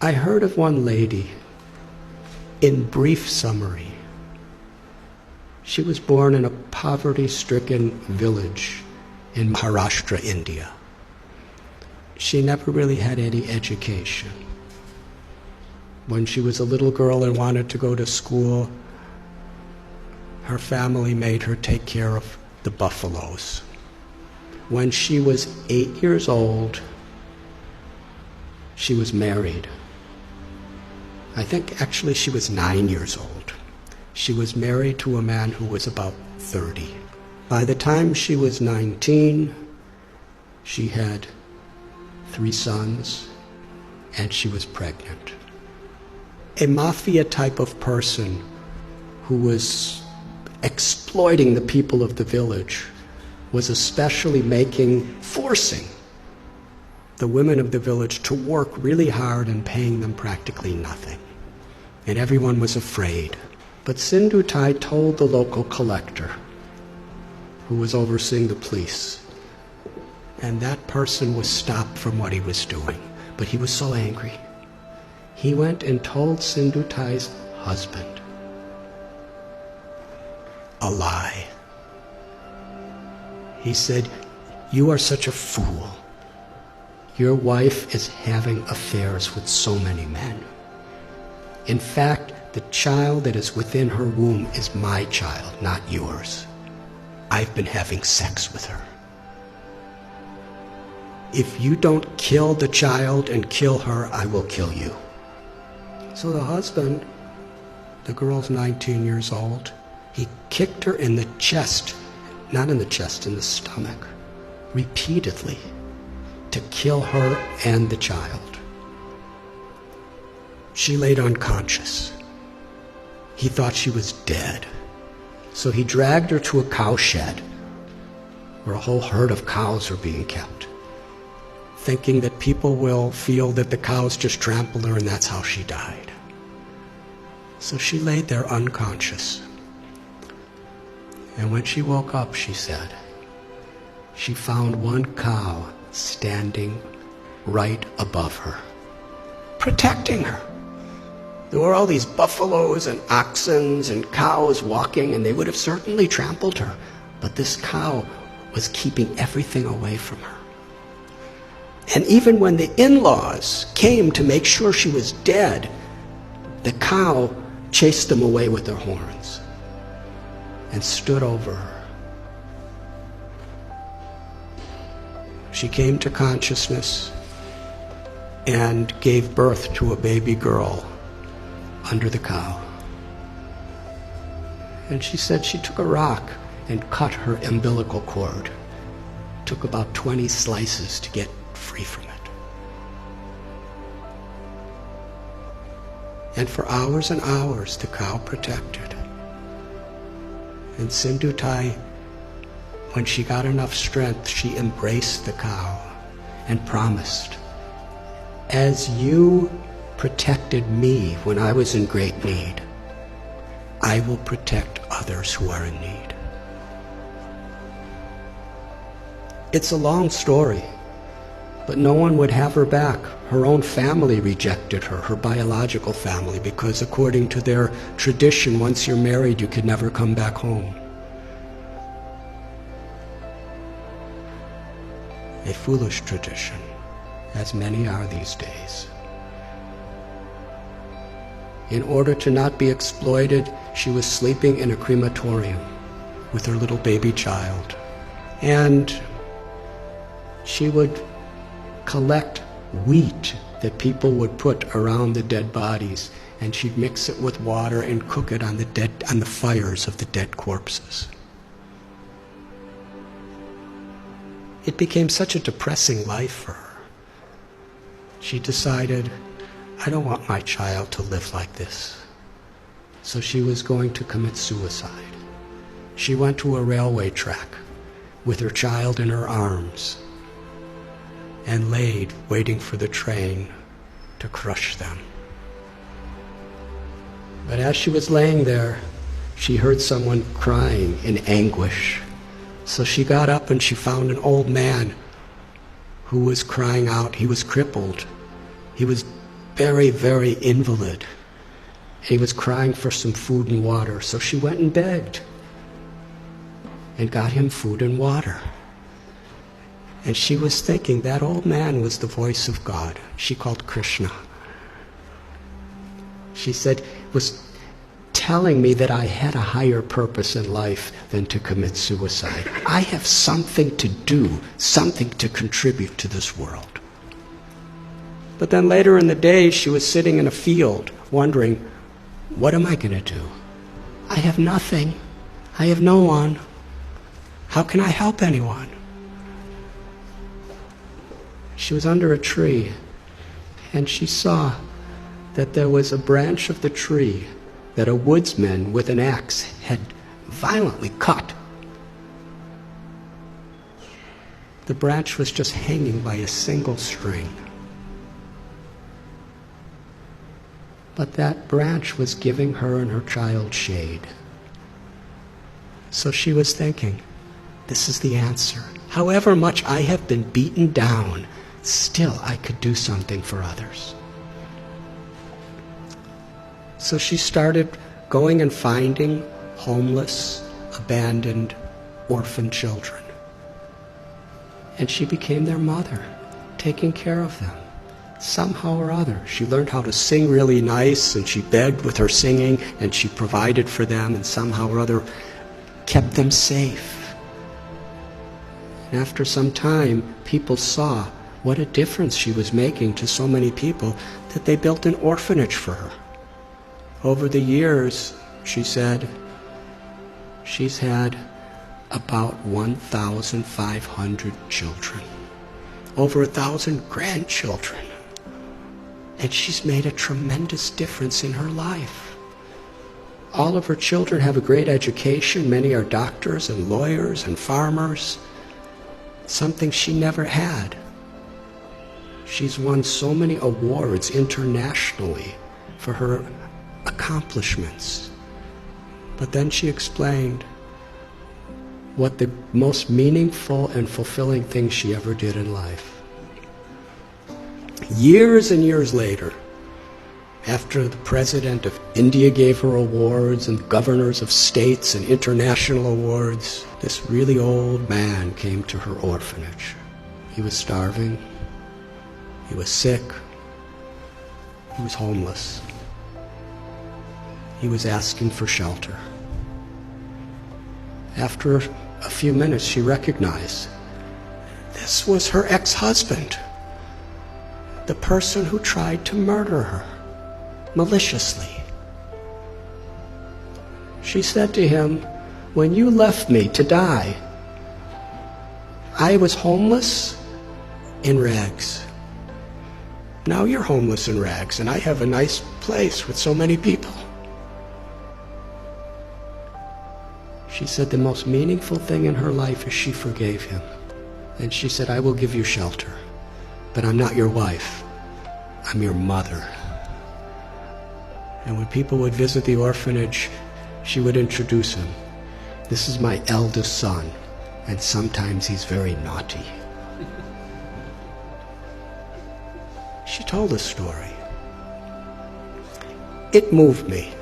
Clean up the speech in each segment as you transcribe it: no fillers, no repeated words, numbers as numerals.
I heard of one lady, in brief summary. She was born in a poverty-stricken village in Maharashtra, India. She never really had any education. When she was a little girl and wanted to go to school, her family made her take care of the buffaloes. When she was 8 years old, she was married. I think actually she was 9 years old. She was married to a man who was about 30. By the time she was 19, she had 3 sons, and she was pregnant. A mafia type of person who was exploiting the people of the village was especially forcing the women of the village to work really hard and paying them practically nothing. And everyone was afraid. But Sindhutai told the local collector, who was overseeing the police, and that person was stopped from what he was doing. But he was so angry. He went and told Sindhutai's husband a lie. He said, "You are such a fool. Your wife is having affairs with so many men. In fact, the child that is within her womb is my child, not yours. I've been having sex with her. If you don't kill the child and kill her, I will kill you." So the husband, the girl's 19 years old, he kicked her in the chest, not in the chest, in the stomach, repeatedly, to kill her and the child. She laid unconscious. He thought she was dead. So he dragged her to a cow shed where a whole herd of cows are being kept, thinking that people will feel that the cows just trampled her and that's how she died. So she laid there unconscious. And when she woke up, she said, she found one cow standing right above her, protecting her. There were all these buffaloes and oxen and cows walking, and they would have certainly trampled her. But this cow was keeping everything away from her. And even when the in-laws came to make sure she was dead, the cow chased them away with their horns and stood over her. She came to consciousness and gave birth to a baby girl under the cow. And she said she took a rock and cut her umbilical cord. Took about 20 slices to get free from it. And for hours and hours, the cow protected. And Sindhutai, when she got enough strength, she embraced the cow and promised, "As you protected me when I was in great need, I will protect others who are in need." It's a long story, but no one would have her back. Her own family rejected her, her biological family, because according to their tradition, once you're married, you could never come back home. A foolish tradition, as many are these days. In order to not be exploited, she was sleeping in a crematorium with her little baby child. And she would collect wheat that people would put around the dead bodies, and she'd mix it with water and cook it on the fires of the dead corpses. It became such a depressing life for her. She decided, I don't want my child to live like this. So she was going to commit suicide. She went to a railway track with her child in her arms and laid waiting for the train to crush them. But as she was laying there, she heard someone crying in anguish. So she got up and she found an old man who was crying out. He was crippled. He was very, very invalid. He was crying for some food and water, so she went and begged and got him food and water. And she was thinking that old man was the voice of God. She called Krishna. She said, was telling me that I had a higher purpose in life than to commit suicide. I have something to do, something to contribute to this world. But then later in the day, she was sitting in a field wondering, what am I going to do? I have nothing. I have no one. How can I help anyone? She was under a tree, and she saw that there was a branch of the tree that a woodsman with an axe had violently cut. The branch was just hanging by a single string. But that branch was giving her and her child shade. So she was thinking, this is the answer. However much I have been beaten down, still I could do something for others. So she started going and finding homeless, abandoned, orphan children. And she became their mother, taking care of them. Somehow or other, she learned how to sing really nice, and she begged with her singing, and she provided for them, and somehow or other kept them safe. And after some time, people saw what a difference she was making to so many people that they built an orphanage for her. Over the years, she said, she's had about 1,500 children, over 1,000 grandchildren. And she's made a tremendous difference in her life. All of her children have a great education. Many are doctors and lawyers and farmers, something she never had. She's won so many awards internationally for her accomplishments. But then she explained what the most meaningful and fulfilling thing she ever did in life. Years and years later, after the president of India gave her awards and governors of states and international awards, this really old man came to her orphanage. He was starving. He was sick. He was homeless. He was asking for shelter. After a few minutes, she recognized this was her ex-husband, the person who tried to murder her maliciously. She said to him, when you left me to die, I was homeless in rags. Now you're homeless in rags, and I have a nice place with so many people. She said the most meaningful thing in her life is she forgave him. And she said, I will give you shelter, but I'm not your wife. I'm your mother. And when people would visit the orphanage, she would introduce him. This is my eldest son, and sometimes he's very naughty. She told a story. It moved me.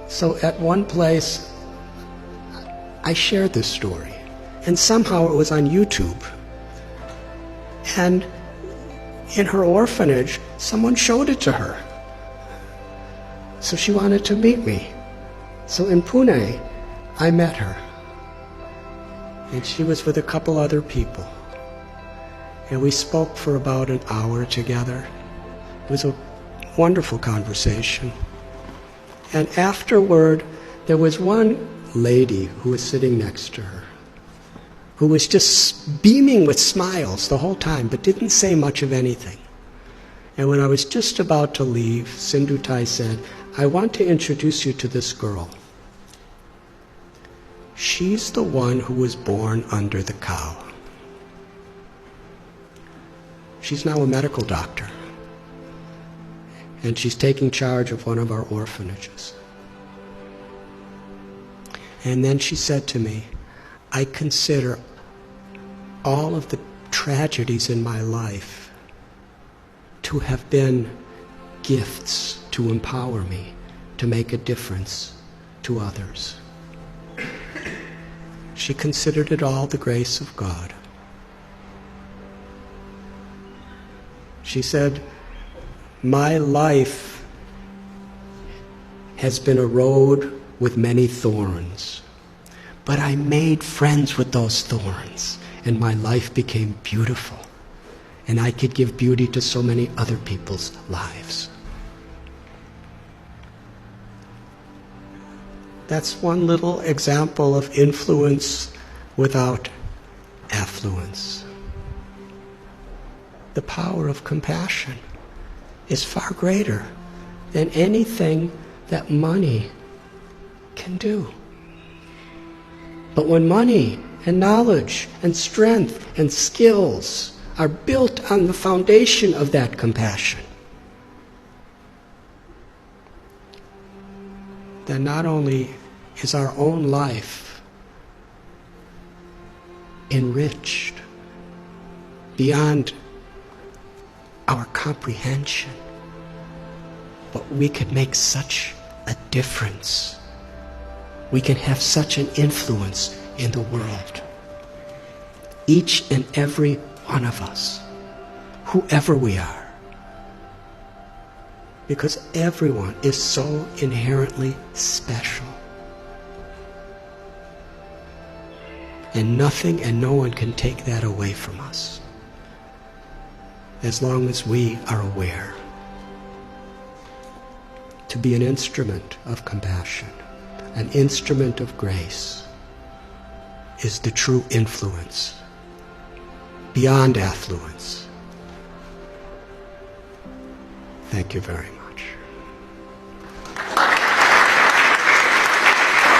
So at one place, I shared this story, and somehow it was on YouTube. And in her orphanage, someone showed it to her. So she wanted to meet me. So in Pune, I met her. And she was with a couple other people. And we spoke for about an hour together. It was a wonderful conversation. And afterward, there was one lady who was sitting next to her, who was just beaming with smiles the whole time, but didn't say much of anything. And when I was just about to leave, Sindhutai said, I want to introduce you to this girl. She's the one who was born under the cow. She's now a medical doctor, and she's taking charge of one of our orphanages. And then she said to me, I consider all of the tragedies in my life to have been gifts to empower me to make a difference to others. She considered it all the grace of God. She said, "My life has been a road with many thorns, but I made friends with those thorns, and my life became beautiful, and I could give beauty to so many other people's lives." That's one little example of influence without affluence. The power of compassion is far greater than anything that money can do. But when money and knowledge and strength and skills are built on the foundation of that compassion, then not only is our own life enriched beyond our comprehension, but we could make such a difference. We can have such an influence in the world. Each and every one of us, whoever we are. Because everyone is so inherently special. And nothing and no one can take that away from us, as long as we are aware. To be an instrument of compassion, an instrument of grace, is the true influence, beyond affluence. Thank you very much.